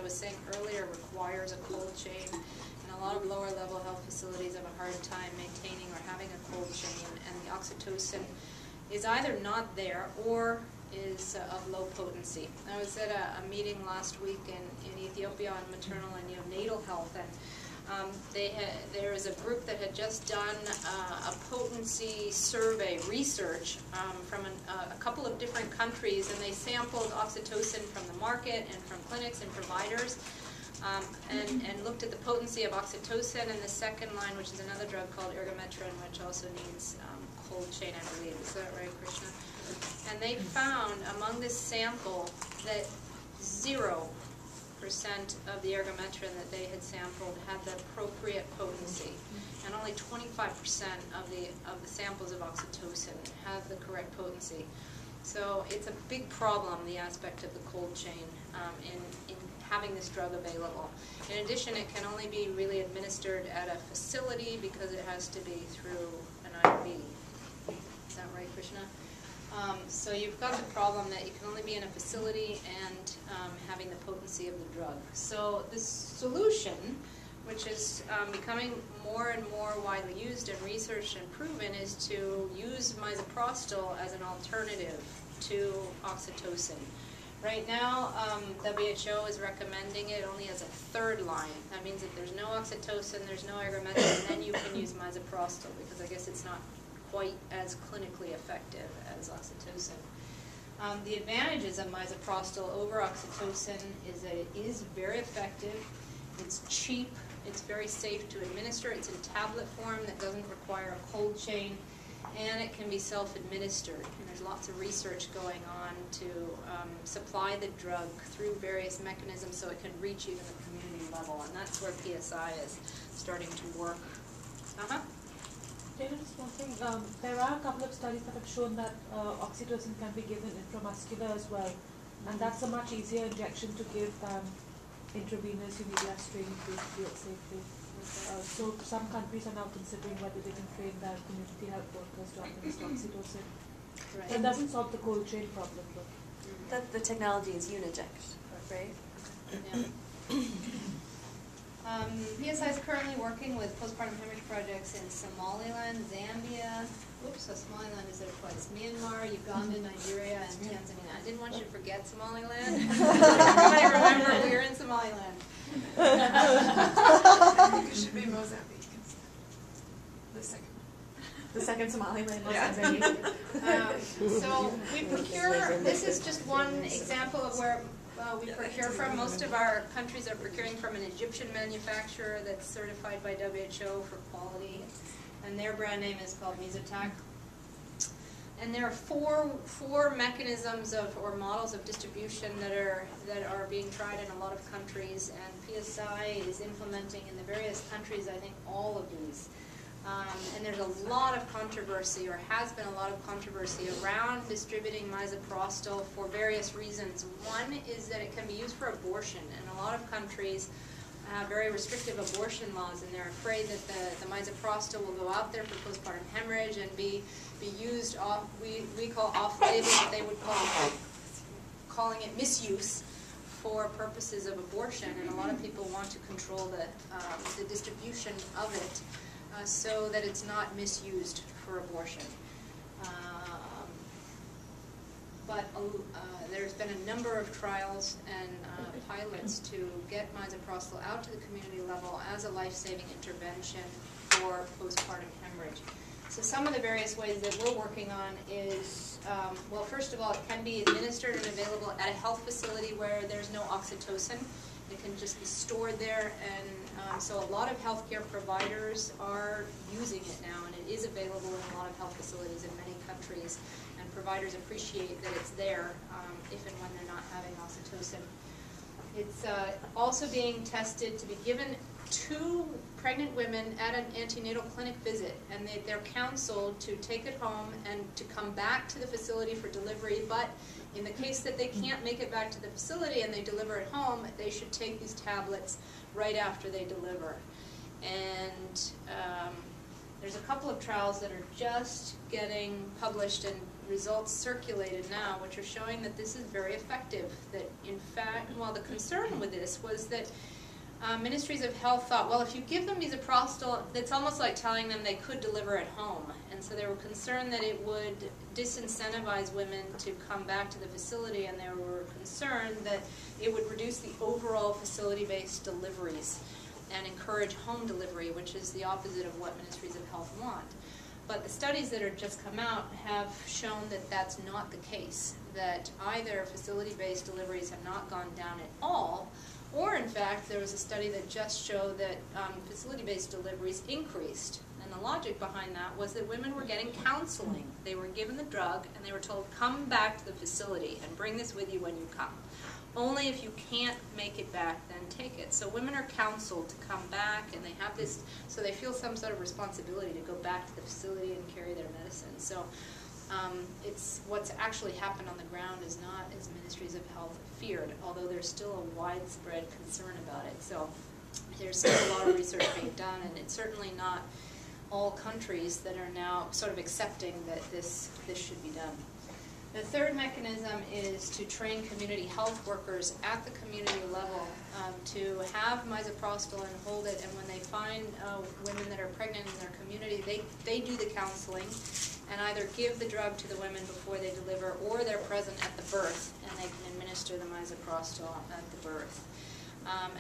was saying earlier, requires a cold chain. And a lot of lower level health facilities have a hard time maintaining or having a cold chain, and the oxytocin is either not there or is of low potency. I was at a meeting last week in Ethiopia on maternal and neonatal health, and there was a group that had just done a potency survey research from a couple of different countries, and they sampled oxytocin from the market and from clinics and providers, and looked at the potency of oxytocin and the second line, which is another drug called ergometrin, which also needs cold chain, I believe. Is that right, Krishna? And they found among this sample that 0% of the ergometrin that they had sampled had the appropriate potency, and only 25% of the samples of oxytocin have the correct potency. So it's a big problem, the aspect of the cold chain, in having this drug available. In addition, it can only be really administered at a facility because it has to be through an IV. Is that right, Krishna? So you've got the problem that you can only be in a facility and having the potency of the drug. So this solution, which is becoming more and more widely used and researched and proven, is to use misoprostol as an alternative to oxytocin. Right now, WHO is recommending it only as a third line. That means that there's no oxytocin, there's no ergometrin, and then you can use misoprostol, because I guess it's not quite as clinically effective as oxytocin. The advantages of misoprostol over oxytocin is that it is very effective, it's cheap, it's very safe to administer, it's in tablet form that doesn't require a cold chain, and it can be self-administered. And there's lots of research going on to supply the drug through various mechanisms so it can reach even the community level, and that's where PSI is starting to work. Just one thing, there are a couple of studies that have shown that oxytocin can be given intramuscular as well, and that's a much easier injection to give than intravenous. You need less training to do it safely. So some countries are now considering whether they can train their community health workers to administer oxytocin. Right. That doesn't solve the cold chain problem, though. That the technology is Uniject, right? Yeah. PSI is currently working with postpartum hemorrhage projects in Somaliland, Zambia. Oops, so Somaliland is there twice. Myanmar, Uganda, Nigeria, and Tanzania. I didn't want you to forget Somaliland. Everybody remember we were in Somaliland. It should be Mozambique. The second. The second Somaliland was Yeah. Tanzania. So we procure, this is just one example of where we procure from. Most of our countries are procuring from an Egyptian manufacturer that's certified by WHO for quality, and their brand name is called Mesotac. And there are four mechanisms or models of distribution that are being tried in a lot of countries, and PSI is implementing in the various countries, I think, all of these. And there's a lot of controversy, or has been a lot of controversy, around distributing misoprostol for various reasons. One is that it can be used for abortion, and a lot of countries have very restrictive abortion laws, and they're afraid that the misoprostol will go out there for postpartum hemorrhage and be used off, we call off-label, but they would calling it misuse for purposes of abortion, and a lot of people want to control the distribution of it, so that it's not misused for abortion. But there's been a number of trials and pilots to get misoprostol out to the community level as a life-saving intervention for postpartum hemorrhage. So some of the various ways that we're working on is, well, first of all, it can be administered and available at a health facility where there's no oxytocin. It can just be stored there, and so a lot of healthcare providers are using it now, and it is available in a lot of health facilities in many countries, and providers appreciate that it's there if and when they're not having oxytocin. It's also being tested to be given to pregnant women at an antenatal clinic visit, and they're counseled to take it home and to come back to the facility for delivery, but in the case that they can't make it back to the facility and they deliver at home, they should take these tablets right after they deliver. And there's a couple of trials that are just getting published and results circulated now, which are showing that this is very effective. That in fact, well, the concern with this was that ministries of health thought, well, if you give them misoprostol, it's almost like telling them they could deliver at home. And so they were concerned that it would disincentivize women to come back to the facility, and they were concerned that it would reduce the overall facility-based deliveries and encourage home delivery, which is the opposite of what ministries of health want. But the studies that have just come out have shown that that's not the case, that either facility-based deliveries have not gone down at all, or in fact there was a study that just showed that facility-based deliveries increased. And the logic behind that was that women were getting counseling. They were given the drug and they were told, come back to the facility and bring this with you when you come. Only if you can't make it back, then take it. So women are counseled to come back, and they have this, so they feel some sort of responsibility to go back to the facility and carry their medicine. So it's what's actually happened on the ground is not as ministries of health feared, although there's still a widespread concern about it. So there's still a lot of research being done, and it's certainly not all countries that are now sort of accepting that this should be done. The third mechanism is to train community health workers at the community level to have misoprostol and hold it, and when they find women that are pregnant in their community, they do the counseling and either give the drug to the women before they deliver, or they're present at the birth and they can administer the misoprostol at the birth.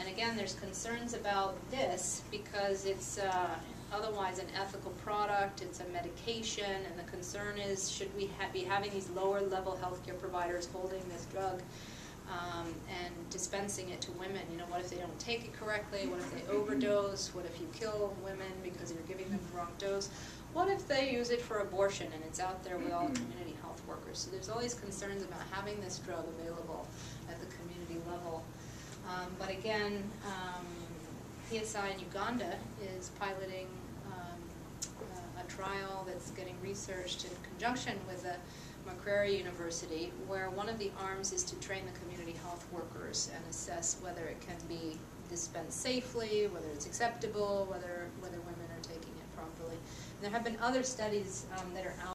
And again, there's concerns about this because it's otherwise an ethical product, it's a medication, and the concern is, should we be having these lower level healthcare providers holding this drug and dispensing it to women? You know, what if they don't take it correctly? What if they overdose? What if you kill women because you're giving them the wrong dose? What if they use it for abortion and it's out there with all community health workers? So there's all these concerns about having this drug available at the community level. But again, PSI in Uganda is piloting a trial that's getting researched in conjunction with the Makerere University, where one of the arms is to train the community health workers and assess whether it can be dispensed safely, whether it's acceptable, whether women are taking it properly. And there have been other studies that are out